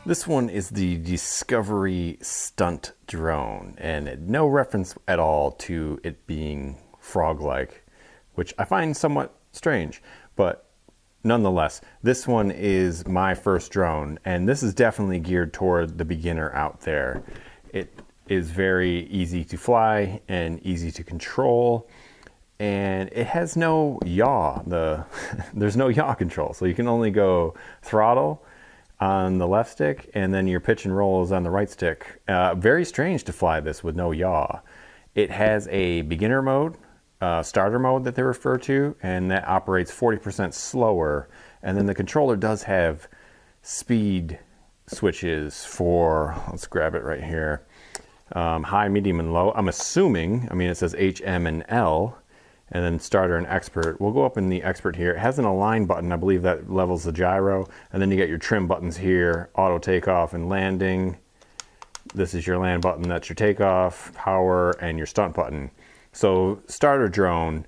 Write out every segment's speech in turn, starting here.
This one is the Discovery Stunt Drone, and no reference at all to it being frog-like, which I find somewhat strange, but nonetheless, this one is my first drone, and this is definitely geared toward the beginner out there. It is very easy to fly and easy to control, and it has no yaw. There's no yaw control, so you can only go throttle on the left stick, and then your pitch and roll is on the right stick. Very strange to fly this with no yaw. It has a beginner mode, starter mode that they refer to, and that operates 40% slower. And then the controller does have speed switches for, let's grab it right here, high, medium, and low. I'm assuming, it says H, M, and L, and then starter and expert. We'll go up in the expert here. It has an align button. I believe that levels the gyro. And then you get your trim buttons here, auto takeoff and landing. This is your land button. That's your takeoff, power, and your stunt button. So starter drone,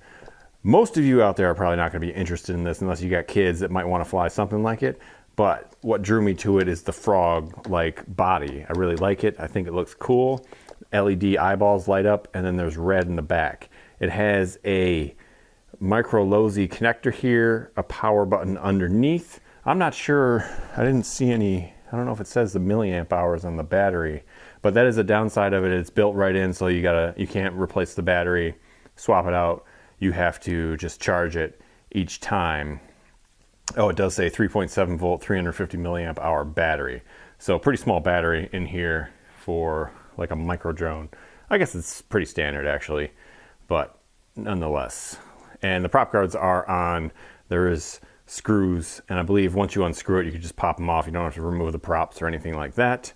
most of you out there are probably not gonna be interested in this unless you got kids that might wanna fly something like it. But what drew me to it is the frog-like body. I really like it. I think it looks cool. LED eyeballs light up, and then there's red in the back. It has a micro low-Z connector here, a power button underneath. I'm not sure, I didn't see any, I don't know if it says the milliamp hours on the battery, but that is a downside of it. It's built right in, so you can't replace the battery, swap it out. You have to just charge it each time. Oh, it does say 3.7 volt, 350 milliamp hour battery. So pretty small battery in here for like a micro drone. I guess it's pretty standard actually, but nonetheless. And the prop guards are on. There is screws, and I believe once you unscrew it, you can just pop them off. You don't have to remove the props or anything like that.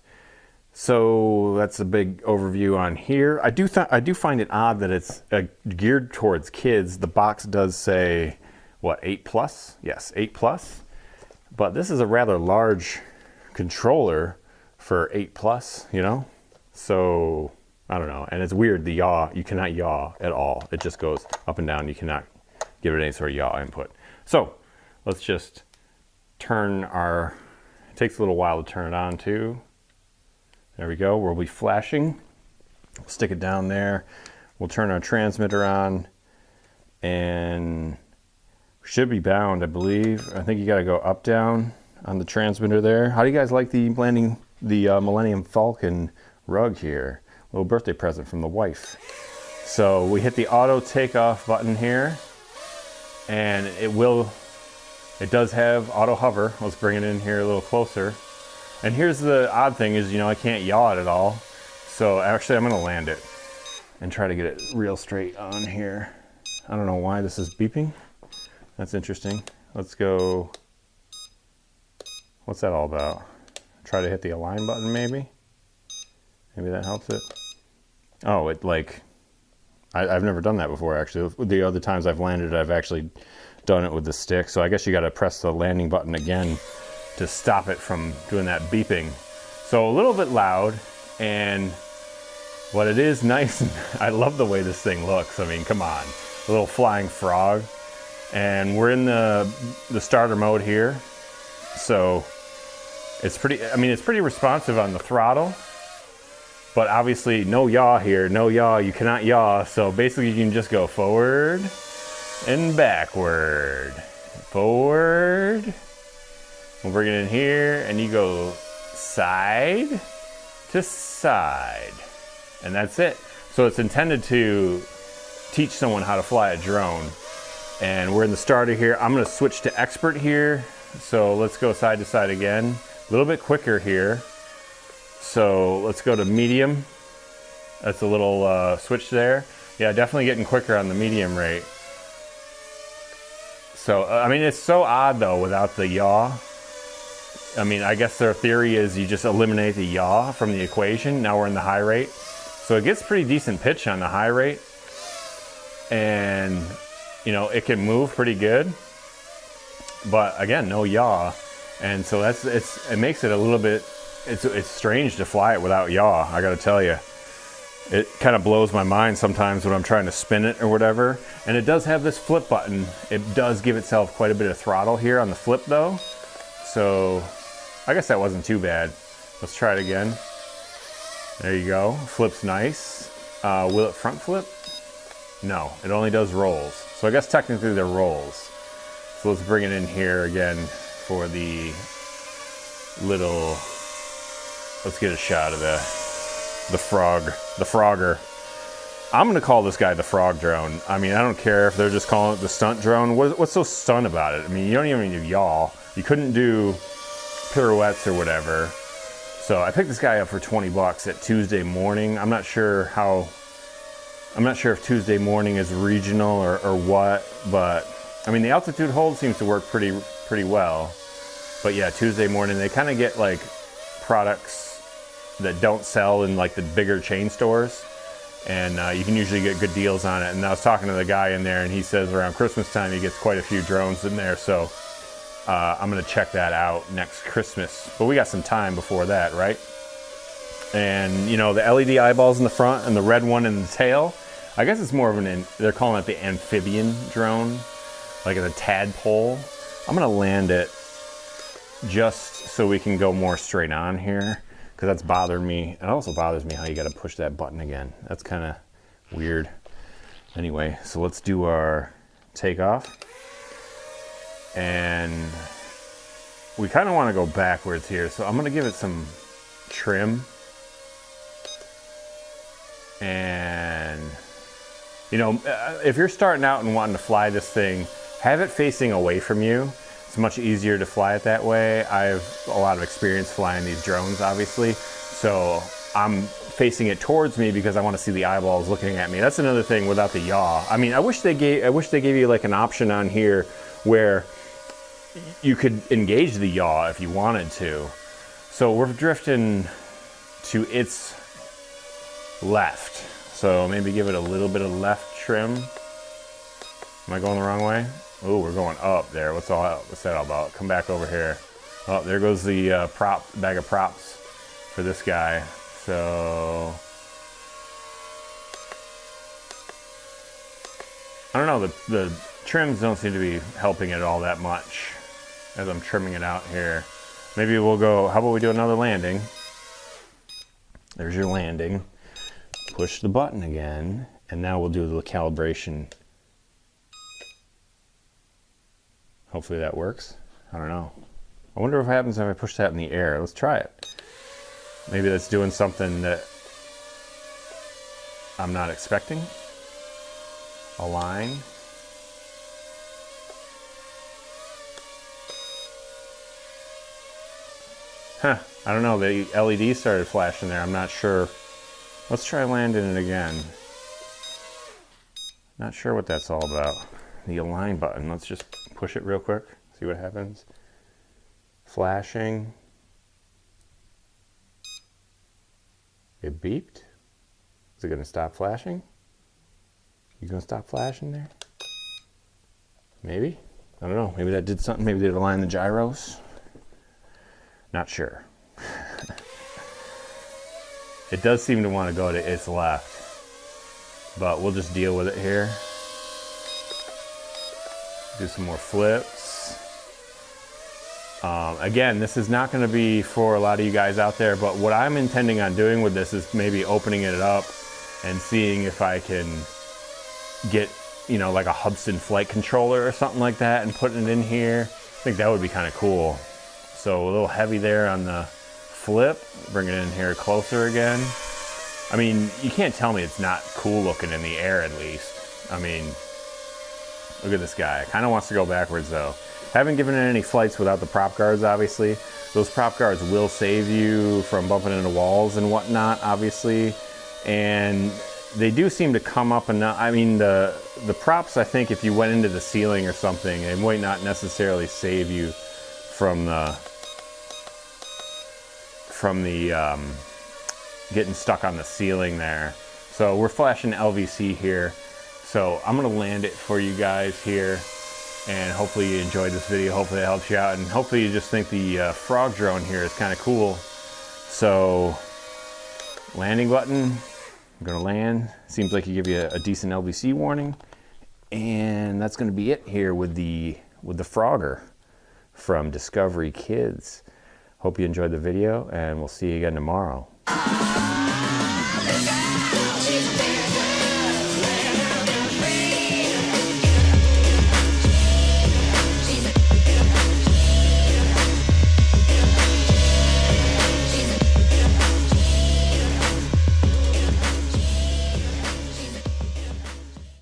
So that's a big overview on here. I do find it odd that it's geared towards kids. The box does say, what, 8+? Yes, 8+. But this is a rather large controller for 8+, you know? So, I don't know. And it's weird, the yaw, you cannot yaw at all. It just goes up and down. You cannot give it any sort of yaw input. So, let's just turn our, it takes a little while to turn it on too. There we go, we'll be flashing. We'll stick it down there. We'll turn our transmitter on, and should be bound, I believe. I think you gotta go up, down on the transmitter there. How do you guys like the landing, the Millennium Falcon rug here? A little birthday present from the wife. So we hit the auto takeoff button here, and it does have auto hover. Let's bring it in here a little closer. And here's the odd thing is, I can't yaw it at all. So actually I'm gonna land it and try to get it real straight on here. I don't know why this is beeping. That's interesting. Let's go, what's that all about? Try to hit the align button maybe? Maybe that helps it. Oh, it like, I've never done that before actually. The other times I've landed, I've actually done it with the stick. So I guess you gotta press the landing button again to stop it from doing that beeping. So a little bit loud, and what it is nice, I love the way this thing looks. I mean, come on, a little flying frog. And we're in the starter mode here. So it's pretty responsive on the throttle, but obviously no yaw here, no yaw, you cannot yaw. So basically you can just go forward and backward, forward. We'll bring it in here, and you go side to side, and that's it. So it's intended to teach someone how to fly a drone. And we're in the starter here. I'm gonna switch to expert here. So let's go side to side again. A little bit quicker here. So let's go to medium. That's a little switch there. Yeah, definitely getting quicker on the medium rate. So, it's so odd though without the yaw. I guess their theory is you just eliminate the yaw from the equation. Now we're in the high rate. So it gets pretty decent pitch on the high rate. And, it can move pretty good. But again, no yaw. And so it makes it a little bit, it's strange to fly it without yaw, I gotta tell you. It kind of blows my mind sometimes when I'm trying to spin it or whatever. And it does have this flip button. It does give itself quite a bit of throttle here on the flip though. So I guess that wasn't too bad. Let's try it again. There you go. Flips nice. Will it front flip? No, it only does rolls. So I guess technically they're rolls. So let's bring it in here again for the little, let's get a shot of the frogger. I'm gonna call this guy the frog drone. I mean, I don't care if they're just calling it the stunt drone. What's so stunt about it? I mean, you don't even do yaw. You couldn't do pirouettes or whatever. So I picked this guy up for 20 bucks at Tuesday morning. I'm not sure if Tuesday morning is regional or what, but I mean, the altitude hold seems to work pretty well. But yeah, Tuesday morning, they kind of get like products that don't sell in like the bigger chain stores. And you can usually get good deals on it. And I was talking to the guy in there, and he says around Christmas time he gets quite a few drones in there. So I'm gonna check that out next Christmas. But we got some time before that, right? And you know, the LED eyeballs in the front and the red one in the tail, I guess it's more of they're calling it the Amphibian Drone, like a tadpole. I'm gonna land it just so we can go more straight on here, because that's bothered me. It also bothers me how you gotta push that button again. That's kind of weird. Anyway, so let's do our takeoff. And we kind of want to go backwards here, so I'm gonna give it some trim. And you know, if you're starting out and wanting to fly this thing, have it facing away from you. It's much easier to fly it that way. I have a lot of experience flying these drones, obviously. So I'm facing it towards me because I want to see the eyeballs looking at me. That's another thing without the yaw. I mean, I wish they gave you like an option on here where you could engage the yaw if you wanted to. So we're drifting to its left. So maybe give it a little bit of left trim. Am I going the wrong way? Oh, we're going up there. What's that all about? Come back over here. Oh, there goes the bag of props for this guy. So I don't know. The trims don't seem to be helping it all that much as I'm trimming it out here. Maybe we'll go. How about we do another landing? There's your landing. Push the button again, and now we'll do the calibration. Hopefully that works. I don't know. I wonder what happens if I push that in the air. Let's try it. Maybe that's doing something that I'm not expecting. Align. Huh. I don't know. The LED started flashing there. I'm not sure. Let's try landing it again. Not sure what that's all about. The align button. Let's just push it real quick. See what happens. Flashing. It beeped. Is it going to stop flashing? You going to stop flashing there? Maybe. I don't know. Maybe that did something. Maybe it aligned the gyros. Not sure. It does seem to want to go to its left, but we'll just deal with it here. Do some more flips. Again, this is not going to be for a lot of you guys out there, but what I'm intending on doing with this is maybe opening it up and seeing if I can get, you know, like a Hudson flight controller or something like that and putting it in here. I think that would be kind of cool. So a little heavy there on the flip. Bring it in here closer again. I mean, you can't tell me it's not cool looking in the air at least. I mean, look at this guy. Kind of wants to go backwards though. Haven't given it any flights without the prop guards, obviously. Those prop guards will save you from bumping into walls and whatnot, obviously. And they do seem to come up enough. I mean, the props, I think if you went into the ceiling or something, they might not necessarily save you from the getting stuck on the ceiling there. So we're flashing LVC here. So I'm gonna land it for you guys here, and hopefully you enjoyed this video. Hopefully it helps you out, and hopefully you just think the frog drone here is kind of cool. So landing button, I'm gonna land. Seems like you give you a decent LVC warning, and that's gonna be it here with the Frogger from Discovery Kids. Hope you enjoyed the video, and we'll see you again tomorrow.